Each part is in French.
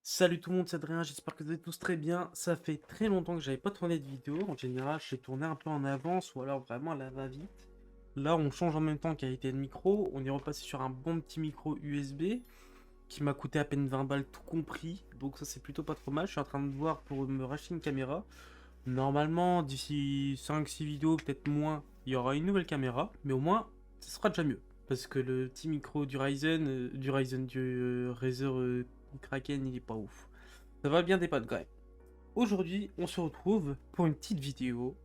Salut tout le monde, c'est Adrien, j'espère que vous allez tous très bien. Ça fait très longtemps que j'avais pas tourné de vidéo. En général, j'ai tourné un peu en avance ou alors vraiment à la va-vite. Là, on change en même temps qualité de micro. On est repassé sur un bon petit micro USB qui m'a coûté à peine 20 balles tout compris. Donc ça, c'est plutôt pas trop mal. Je suis en train de voir pour me racheter une caméra. Normalement, d'ici 5-6 vidéos, peut-être moins, il y aura une nouvelle caméra. Mais au moins, ça sera déjà mieux. Parce que le petit micro du Razer Kraken, il est pas ouf. Ça va bien dépanner quand même. Aujourd'hui, on se retrouve pour une petite vidéo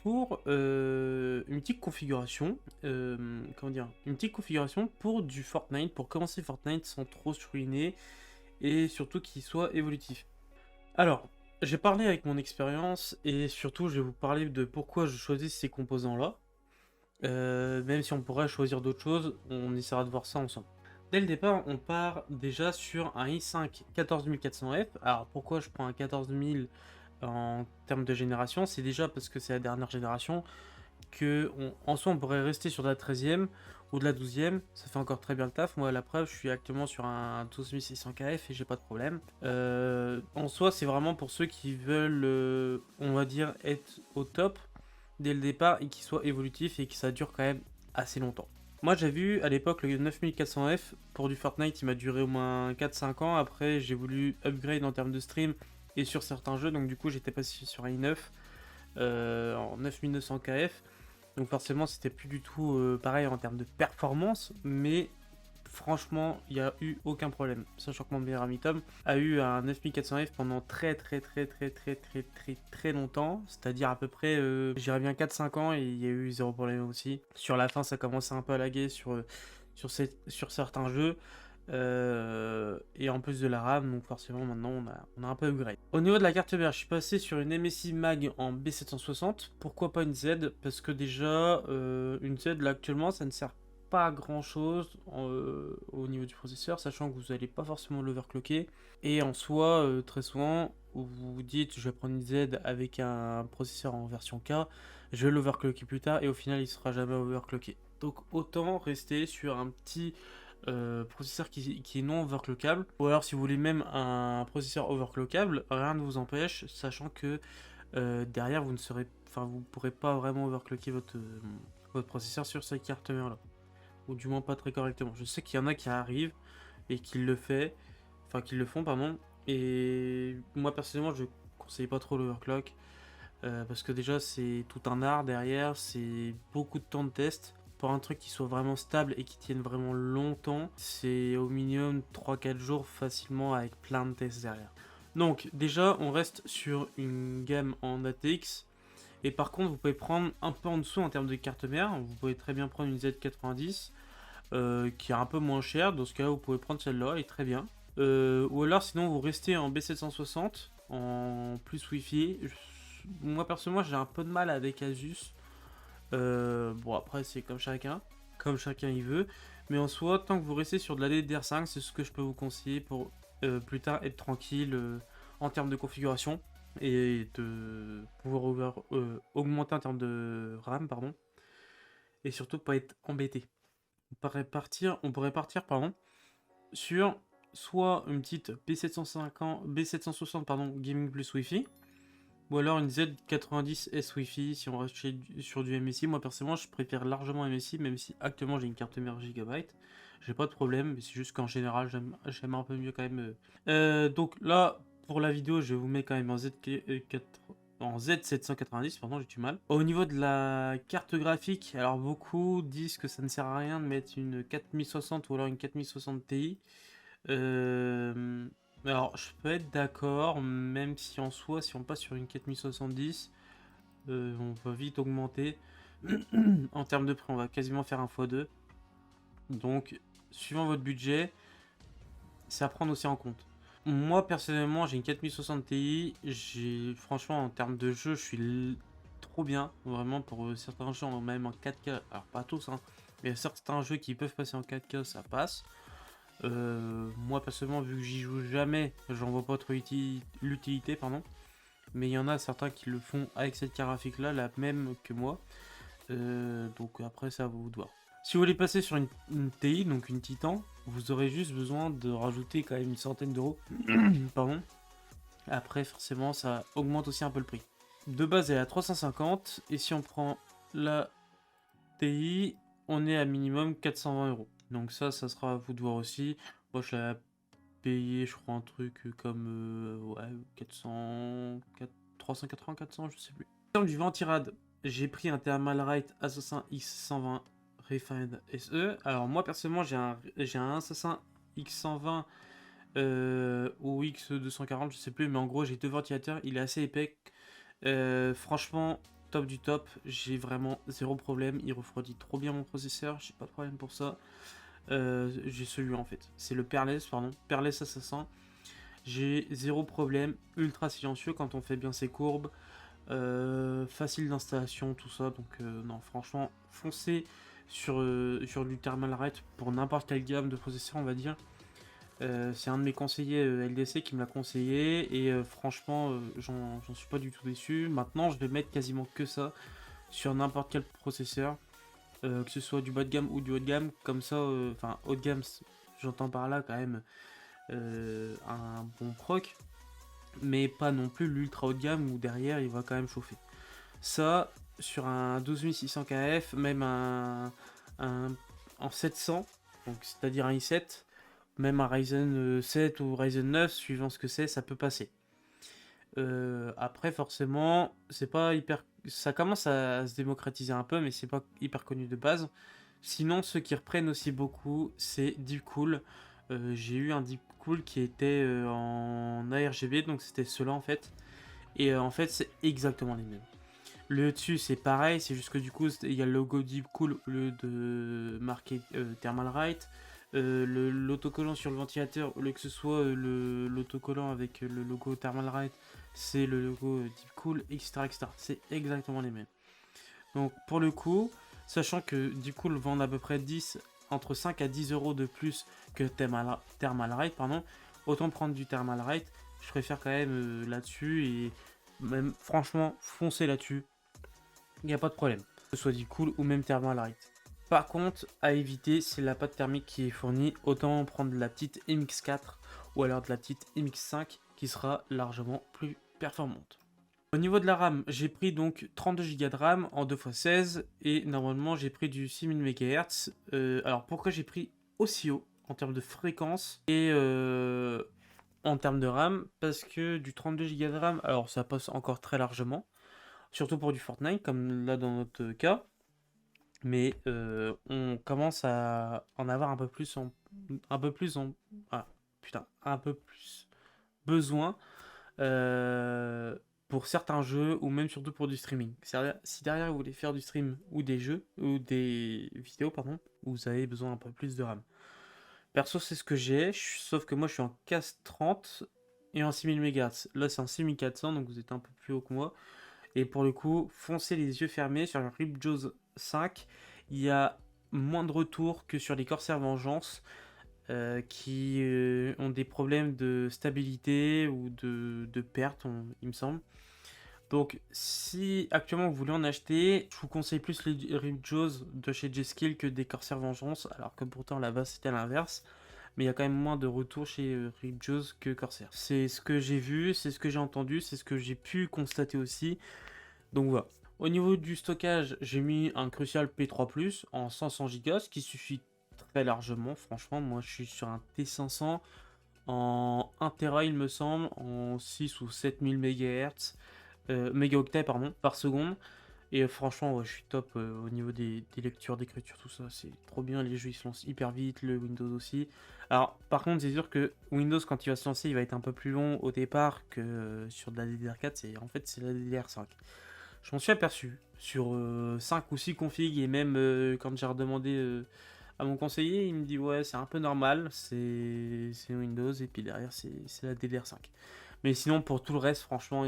pour une petite configuration, comment dire, une petite configuration pour du Fortnite, pour commencer Fortnite sans trop se ruiner et surtout qu'il soit évolutif. Alors, j'ai parlé avec mon expérience et surtout je vais vous parler de pourquoi je choisis ces composants-là. Même si on pourrait choisir d'autres choses, on essaiera de voir ça ensemble. Dès le départ, on part déjà sur un i5 14400F. Alors pourquoi je prends un 14000 en termes de génération? C'est déjà parce que c'est la dernière génération, en soi on pourrait rester sur de la 13e ou de la 12e, ça fait encore très bien le taf. Moi, à la preuve, je suis actuellement sur un 12600KF et j'ai pas de problème. En soi, c'est vraiment pour ceux qui veulent, on va dire, être au top dès le départ et qui soit évolutif et que ça dure quand même assez longtemps. Moi, j'ai vu à l'époque le 9400F pour du Fortnite, il m'a duré au moins 4-5 ans. Après, j'ai voulu upgrade en termes de stream et sur certains jeux, donc du coup, j'étais passé sur un i9 en 9900KF. Donc forcément, c'était plus du tout pareil en termes de performance, mais franchement, il n'y a eu aucun problème. Sachant que mon meilleur ami Tom a eu un 9400F pendant très longtemps, c'est-à-dire à peu près, j'irais bien 4-5 ans, et il y a eu zéro problème aussi. Sur la fin, ça commençait un peu à laguer sur certains jeux. Et en plus de la RAM, donc forcément maintenant on a un peu upgrade. Au niveau de la carte mère, je suis passé sur une MSI Mag en B760. Pourquoi pas une Z? Parce que déjà, une Z là actuellement ça ne sert pas à grand chose au niveau du processeur, sachant que vous n'allez pas forcément l'overclocker. Et en soi, très souvent, vous vous dites je vais prendre une Z avec un processeur en version K, je vais l'overclocker plus tard et au final il sera jamais overclocké. Donc autant rester sur un petit processeur qui est non overclockable. Ou alors si vous voulez même un processeur overclockable, rien ne vous empêche, sachant que derrière vous pourrez pas vraiment overclocker votre processeur sur cette carte mère là. Ou du moins pas très correctement. Je sais qu'il y en a qui arrivent et qui le font, pardon. Et moi personnellement je conseille pas trop l'overclock. Parce que déjà c'est tout un art derrière, c'est beaucoup de temps de test. Pour un truc qui soit vraiment stable et qui tienne vraiment longtemps, c'est au minimum 3-4 jours facilement avec plein de tests derrière. Donc déjà on reste sur une gamme en ATX. Et par contre vous pouvez prendre un peu en dessous en termes de carte mère. Vous pouvez très bien prendre une Z90 qui est un peu moins chère. Dans ce cas là vous pouvez prendre celle-là et très bien. Ou alors sinon vous restez en B760 en plus Wi-Fi. Moi personnellement j'ai un peu de mal avec Asus. Bon après c'est comme chacun il veut. Mais en soi, tant que vous restez sur de la DDR5, c'est ce que je peux vous conseiller pour plus tard être tranquille en termes de configuration et de pouvoir augmenter en termes de RAM, pardon, et surtout pas être embêté. On pourrait partir pardon, sur soit une petite B760 pardon, Gaming Plus Wi-Fi, ou alors une Z90S Wi-Fi si on reste sur du MSI. Moi personnellement je préfère largement MSI, même si actuellement j'ai une carte mère Gigabyte. J'ai pas de problème, mais c'est juste qu'en général j'aime un peu mieux quand même. Donc là, pour la vidéo, je vous mets quand même en Z790, pardon, j'ai du mal. Au niveau de la carte graphique, alors beaucoup disent que ça ne sert à rien de mettre une 4060 ou alors une 4060 Ti. Euh, alors, je peux être d'accord, même si en soi, si on passe sur une 4070, on va vite augmenter. En termes de prix, on va quasiment faire un x2. Donc, suivant votre budget, c'est à prendre aussi en compte. Moi, personnellement, j'ai une 4060 Ti. Franchement, en termes de jeu, je suis trop bien. Vraiment, pour certains jeux, même en 4K. Alors, pas tous, hein. Mais il y a certains jeux qui peuvent passer en 4K, ça passe. Moi personnellement, vu que j'y joue jamais, j'en vois pas trop l'utilité, pardon. Mais il y en a certains qui le font avec cette carte graphique là, la même que moi. Donc après, ça va vous de voir. Si vous voulez passer sur une TI, donc une Titan, vous aurez juste besoin de rajouter quand même une centaine d'euros. Pardon. Après, forcément, ça augmente aussi un peu le prix. De base, elle est à 350. Et si on prend la TI, on est à minimum 420 euros. Donc ça sera à vous de voir aussi. Moi, je l'ai payé, je crois, un truc comme ouais, 400, 380, 400, je sais plus. En termes du Ventirad, j'ai pris un Thermalright Assassin X120 Refined SE. Alors moi, personnellement, j'ai un Assassin X120 ou X240, je sais plus, mais en gros, j'ai deux ventilateurs, il est assez épais. Franchement, top du top, j'ai vraiment zéro problème, il refroidit trop bien mon processeur, j'ai pas de problème pour ça. J'ai celui en fait, c'est le Perlez, Perlez Assassin. J'ai zéro problème, ultra silencieux quand on fait bien ses courbes, facile d'installation, tout ça. Donc non, franchement, foncez sur du Thermalright pour n'importe quelle gamme de processeur, on va dire. C'est un de mes conseillers LDC qui me l'a conseillé et franchement j'en suis pas du tout déçu. Maintenant je vais mettre quasiment que ça sur n'importe quel processeur, que ce soit du bas de gamme ou du haut de gamme, comme ça, enfin haut de gamme j'entends par là quand même un bon proc, mais pas non plus l'ultra haut de gamme où derrière il va quand même chauffer. Ça sur un 12600 KF, même en 700, donc c'est-à-dire un i7, même un Ryzen 7 ou Ryzen 9, suivant ce que c'est, ça peut passer. Après, forcément, c'est pas hyper. Ça commence à se démocratiser un peu, mais c'est pas hyper connu de base. Sinon, ceux qui reprennent aussi beaucoup, c'est Deepcool. J'ai eu un Deepcool qui était en ARGB, donc c'était cela en fait. Et en fait, c'est exactement les mêmes. Le dessus, c'est pareil, c'est juste que du coup, il y a le logo Deepcool au lieu de marquer Thermalright. L'autocollant sur le ventilateur, au lieu que ce soit l'autocollant avec le logo Thermalright, c'est le logo Deepcool, etc., etc. C'est exactement les mêmes. Donc pour le coup, sachant que Deepcool vend à peu près entre 5 à 10 euros de plus que Thermalright, pardon, autant prendre du Thermalright. Je préfère quand même là-dessus et même franchement foncer là-dessus. Il n'y a pas de problème. Que ce soit Deepcool ou même Thermalright. Par contre, à éviter, c'est la pâte thermique qui est fournie. Autant prendre la petite MX4 ou alors de la petite MX5 qui sera largement plus performante. Au niveau de la RAM, j'ai pris donc 32 Go de RAM en 2x16 et normalement j'ai pris du 6000 MHz. Alors pourquoi j'ai pris aussi haut en termes de fréquence et en termes de RAM? Parce que du 32 Go de RAM, alors ça passe encore très largement, surtout pour du Fortnite comme là dans notre cas. Mais on commence à en avoir un peu plus besoin pour certains jeux ou même surtout pour du streaming. Si derrière vous voulez faire du stream ou des jeux ou des vidéos, pardon, vous avez besoin un peu plus de RAM. Perso, c'est ce que j'ai, sauf que moi je suis en CAS 30 et en 6000 MHz. Là, c'est en 6400, donc vous êtes un peu plus haut que moi. Et pour le coup, foncez les yeux fermés sur le Ripjaws 5. Il y a moins de retours que sur les Corsair Vengeance qui ont des problèmes de stabilité ou de perte, il me semble. Donc, si actuellement vous voulez en acheter, je vous conseille plus les Ripjaws de chez G-Skill que des Corsair Vengeance, alors que pourtant là-bas c'était l'inverse. Mais il y a quand même moins de retours chez Ripjaws que Corsair. C'est ce que j'ai vu, c'est ce que j'ai entendu, c'est ce que j'ai pu constater aussi. Donc voilà. Au niveau du stockage, j'ai mis un Crucial P3+, en 500 Go, ce qui suffit très largement. Franchement, moi je suis sur un T500 en 1 Tera, il me semble, en 6 ou 7000 MHz, mégaoctets pardon, par seconde. Et franchement, ouais, je suis top au niveau des lectures, d'écriture, tout ça. C'est trop bien. Les jeux ils se lancent hyper vite, le Windows aussi. Alors, par contre, c'est sûr que Windows, quand il va se lancer, il va être un peu plus long au départ que sur de la DDR4. En fait, c'est la DDR5. Je m'en suis aperçu sur 5 ou 6 configs et même quand j'ai redemandé à mon conseiller, il me dit ouais c'est un peu normal, c'est Windows et puis derrière c'est la DDR5. Mais sinon pour tout le reste franchement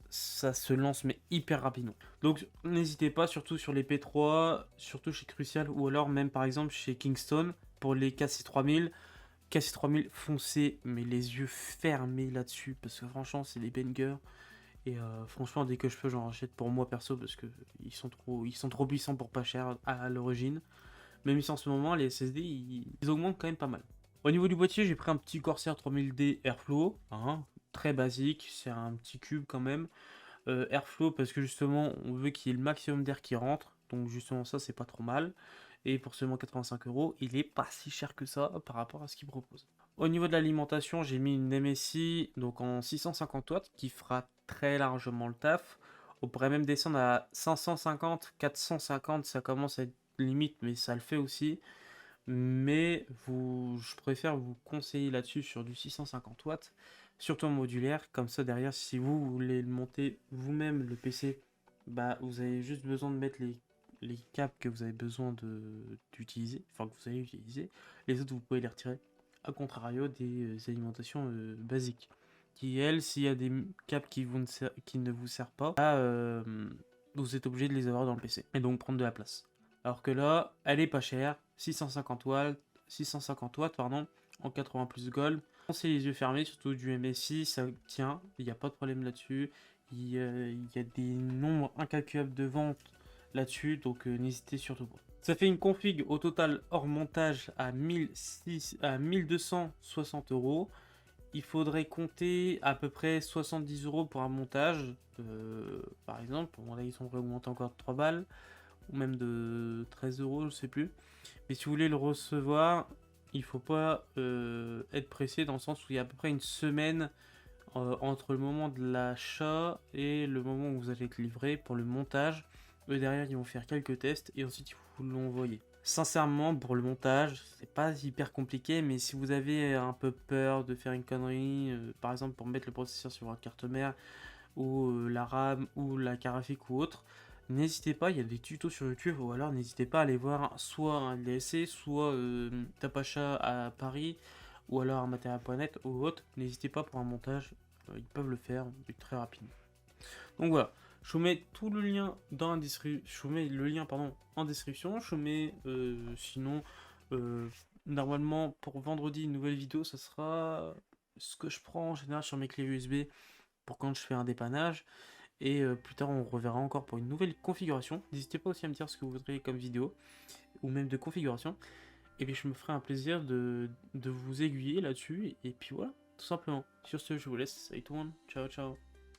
ça se lance mais hyper rapidement. Donc n'hésitez pas surtout sur les P3, surtout chez Crucial ou alors même par exemple chez Kingston pour les KC3000. KC3000 foncez mais les yeux fermés là-dessus parce que franchement c'est des bangers. Et franchement, dès que je peux, j'en rachète pour moi perso parce que ils sont trop puissants pour pas cher à l'origine. Même si en ce moment, les SSD, ils augmentent quand même pas mal. Au niveau du boîtier, j'ai pris un petit Corsair 3000D Airflow, hein, très basique, c'est un petit cube quand même. Airflow parce que justement, on veut qu'il y ait le maximum d'air qui rentre, donc justement ça, c'est pas trop mal. Et pour seulement 85 €, il est pas si cher que ça par rapport à ce qu'il propose. Au niveau de l'alimentation, j'ai mis une MSI donc en 650 watts qui fera très largement le taf. On pourrait même descendre à 550, 450, ça commence à être limite, mais ça le fait aussi. Mais je préfère vous conseiller là-dessus sur du 650 watts, surtout en modulaire. Comme ça, derrière, si vous voulez le monter vous-même, le PC, bah, vous avez juste besoin de mettre les câbles que vous avez besoin d'utiliser, enfin que vous allez utiliser. Les autres, vous pouvez les retirer. A contrario des alimentations basiques. Qui, elles, s'il y a des câbles qui ne vous servent pas, bah, vous êtes obligé de les avoir dans le PC. Et donc prendre de la place. Alors que là, elle est pas chère, 650 watts pardon, en 80 plus gold. C'est les yeux fermés, surtout du MSI, ça tient, il n'y a pas de problème là-dessus. Il y a des nombres incalculables de ventes là-dessus, donc n'hésitez surtout pas. Ça fait une config au total hors montage à 1260 €. Il faudrait compter à peu près 70 € pour un montage, par exemple. Bon, là, ils sont augmentés encore de 3 balles ou même de 13 €, je sais plus. Mais si vous voulez le recevoir, il faut pas être pressé dans le sens où il y a à peu près une semaine entre le moment de l'achat et le moment où vous allez être livré pour le montage. Eux derrière, ils vont faire quelques tests et ensuite ils vous l'envoyer. Sincèrement, pour le montage, c'est pas hyper compliqué, mais si vous avez un peu peur de faire une connerie, par exemple pour mettre le processeur sur votre carte mère, ou la RAM, ou la carafique ou autre, n'hésitez pas, il y a des tutos sur YouTube, ou alors n'hésitez pas à aller voir soit un LSC, soit Tapacha à Paris, ou alors Matériel.net ou autre. N'hésitez pas pour un montage, ils peuvent le faire très rapidement. Donc voilà, je vous mets tout le lien dans la description, je vous mets le lien pardon en description, je vous mets sinon normalement pour vendredi une nouvelle vidéo, ça sera ce que je prends en général sur mes clés USB pour quand je fais un dépannage. Et plus tard, on reverra encore pour une nouvelle configuration. N'hésitez pas aussi à me dire ce que vous voudriez comme vidéo, ou même de configuration. Et puis je me ferai un plaisir de vous aiguiller là-dessus. Et puis voilà, tout simplement. Sur ce, je vous laisse. Salut tout le monde. Ciao, ciao.